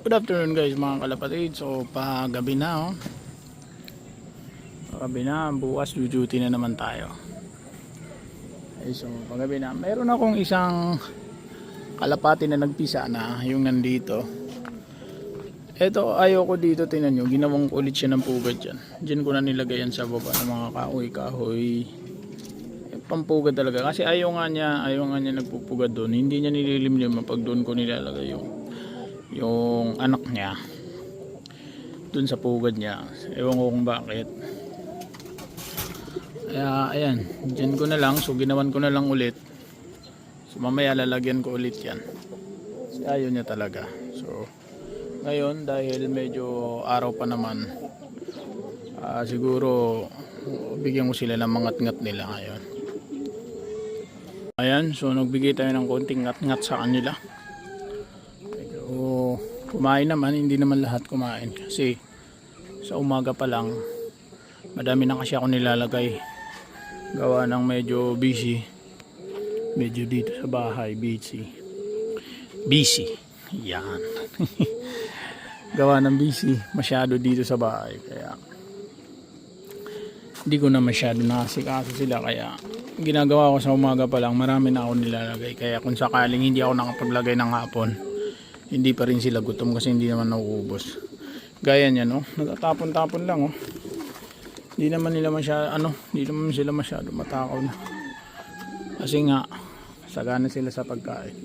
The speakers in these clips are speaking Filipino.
Good afternoon guys mga kalapatid. So pagabi na Pagabi na, bukas duty na naman tayo. So pagabi na, meron akong isang kalapati na nagpisa na yung nandito. Eto, ayoko dito, tingnan nyo, ginawang ko ulit siya ng pugad dyan. Dyan ko na nilagay yan sa baba ng mga kahoy. Pampugad talaga kasi ayaw nga niya nagpupugad doon. Hindi niya nililimlim pag doon ko nilalagay yung anak niya dun sa pugad niya. Ewan ko kung bakit. Kaya ayan, dyan ko na lang. So ginawan ko na lang ulit. So mamaya lalagyan ko ulit yan. Kasi ayaw niya talaga. So ngayon dahil medyo araw pa naman, siguro bigyan ko sila ng mangat-ngat nila ngayon. Ayan, so nagbigay tayo ng konting ngat-ngat sa kanila. Kumain naman, hindi naman lahat kumain kasi sa umaga pa lang madami na kasi ako nilalagay, gawa ng medyo busy, medyo dito sa bahay busy yan gawa ng busy masyado dito sa bahay, kaya hindi ko na masyado nakasikaso sila, kaya ginagawa ko sa umaga pa lang marami na ako nilalagay, kaya kung sakaling hindi ako nakapaglagay ng hapon, hindi pa rin sila gutom kasi hindi naman nauubos. Gaya niya, no? Natatapon-tapon lang, oh. Hindi naman sila masyado matakaw na. Kasi nga sagana sila sa pagkain.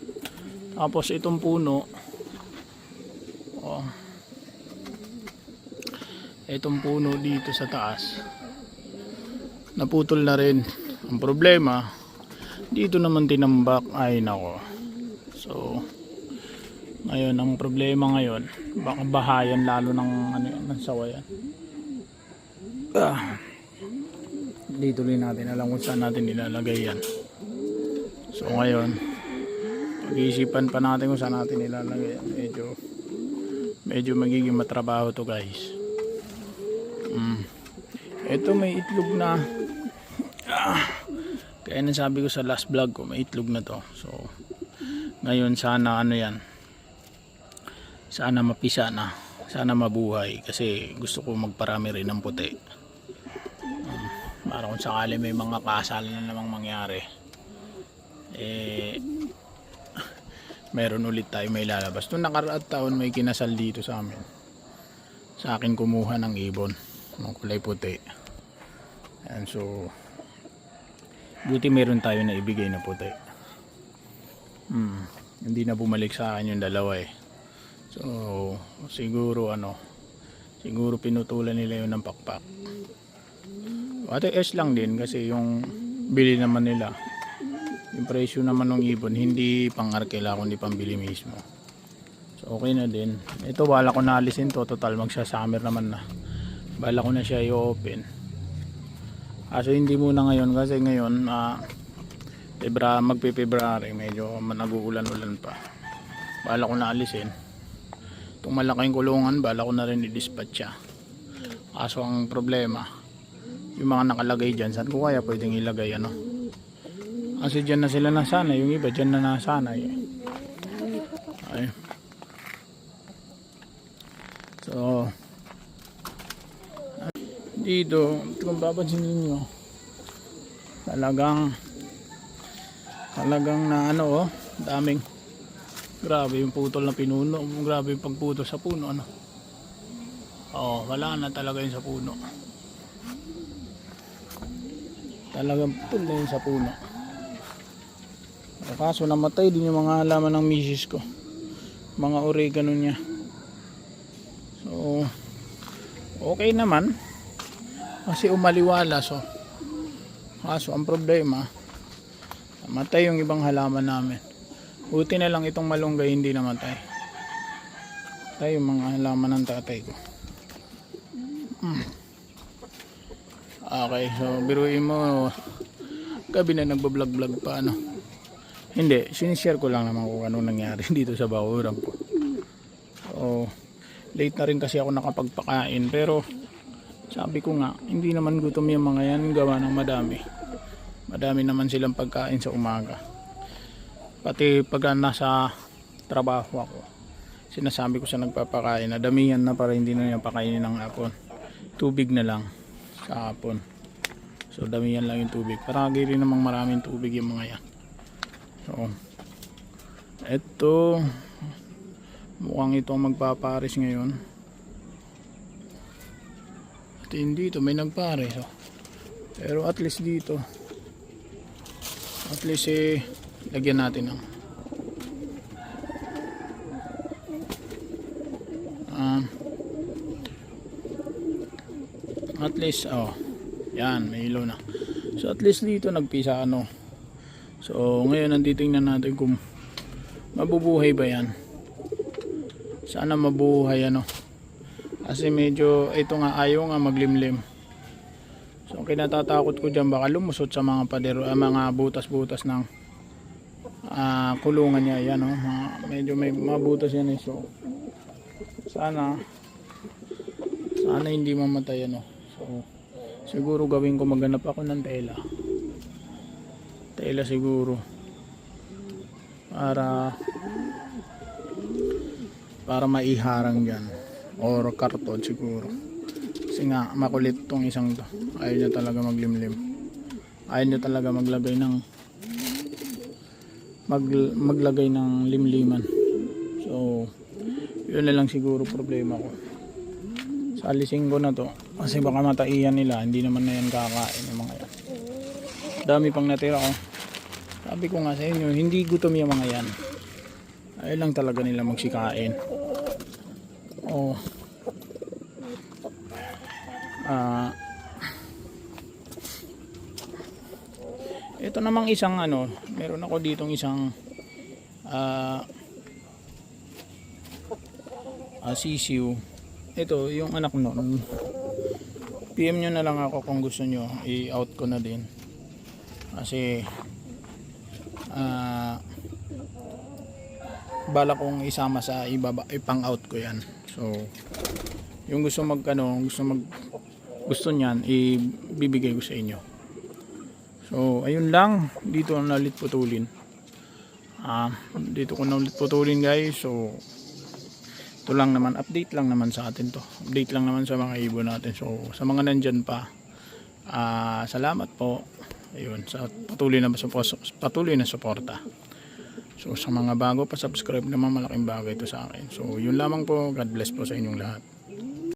Tapos itong puno, oh. Itong puno dito sa taas, naputol na rin. Ang problema, dito naman tinambak, ay nako. So ngayon, ang problema ngayon, baka bahayan lalo ng sawayan. Dito rin natin alam kung saan natin ilalagay yan. So ngayon, pag-iisipan pa natin kung saan natin ilalagay yan. Medyo magiging matrabaho to guys. Ito may itlog na. Kaya nasabi ko sa last vlog ko, may itlog na to. So ngayon sana sana mapisa na, sana mabuhay, kasi gusto ko magparami rin ng puti, para kung sakali may mga kasal na namang mangyari, meron ulit tayo may lalabas. Noong nakaraang taon may kinasal dito sa amin, sa akin kumuha ng ibon ng kulay puti. And so buti meron tayo na ibigay na puti. Hindi na bumalik sa akin yung dalawa So siguro pinutulan nila yun ng pakpak. Ate lang din kasi yung bili naman nila, yung presyo naman ng ibon hindi pang arkela kundi pambili mismo. So okay na din. Ito bala ko na alisin to, total magsa-summer naman na. Bala ko na siya i-open. So hindi muna ngayon kasi ngayon magpe-February, medyo nag-uulan-ulan pa. Bala ko na alisin. Itong malaking kulungan, bala ko na rin i-dispatch siya. Kaso ang problema, yung mga nakalagay dyan, saan ko kaya pwedeng ilagay kasi dyan na sila nasanay, yung iba dyan na nasanay. Ay. So dito, kung babansin ninyo, talagang na daming, grabe yung putol na pinuno, grabe yung pagputol sa puno wala na talaga yun sa puno, talagang putol na yun sa puno. Kaso namatay din yung mga halaman ng misis ko, mga oregano niya. So okay naman kasi umaliwala. Kaso ang problema, namatay yung ibang halaman namin. Buti na lang itong malunggay hindi namatay. Tayo yung mga halaman ng tatay ko. Okay, so biruin mo, gabi na nagbablog pa Hindi, sinishare ko lang naman kung ano nangyari dito sa bakuran ko. So late na rin kasi ako nakapagpakain, pero sabi ko nga, hindi naman gutom yung mga yan, gawa ng madami naman silang pagkain sa umaga. Pati pag nasa trabaho ako, sinasabi ko sa nagpapakain na damihan na para hindi na niya pakainin ng hapon. Tubig na lang sa hapon. So damihan lang yung tubig. Paragi rin namang maraming tubig yung mga yan. So eto, mukhang ito ang magpapares ngayon. At hindi ito may nagpares. So, pero at least dito, at least lagyan natin ng at least yan, may ilaw na. So at least dito nagpisa ano. So ngayon nanditingnan natin kung mabubuhay ba yan. Sana mabuhay ano. Kasi medyo ito nga ayaw nga maglimlim. So kinatatakot ko dyan baka lumusot sa mga padero, mga butas-butas ng kulungan niya yan, medyo may mabutas yan so sana hindi mamatay so siguro gawin ko maghanap ako ng tela siguro para maiharang dyan or karton siguro kasi nga makulit tong isang to, ayaw niya talaga maglimlim, ayaw niya talaga maglagay ng limliman. So yun na lang siguro problema ko sa alising ko na to kasi baka mataiyan nila, hindi naman na yan kakain yung mga yan. Dami pang natira sabi ko nga sa inyo, hindi gutom yung mga yan, ayaw lang talaga nila magsikain. Ito namang isang meron ako ditong isang sisiw. Ito yung anak noon. PM nyo na lang ako kung gusto nyo, i-out ko na din kasi bala kong isama sa ibaba, ipang out ko yan. So yung gusto gusto niyan ibibigay ko sa inyo. So ayun lang, dito na ulit putulin. Dito ko na ulit putulin guys. So ito lang naman, update lang naman sa atin to. Update lang naman sa mga ibon natin. So sa mga nandyan pa, salamat po. Ayun, sa patuloy na suporta. So sa mga bago pa subscribe naman, malaking bagay ito sa akin. So yun lamang po, God bless po sa inyong lahat.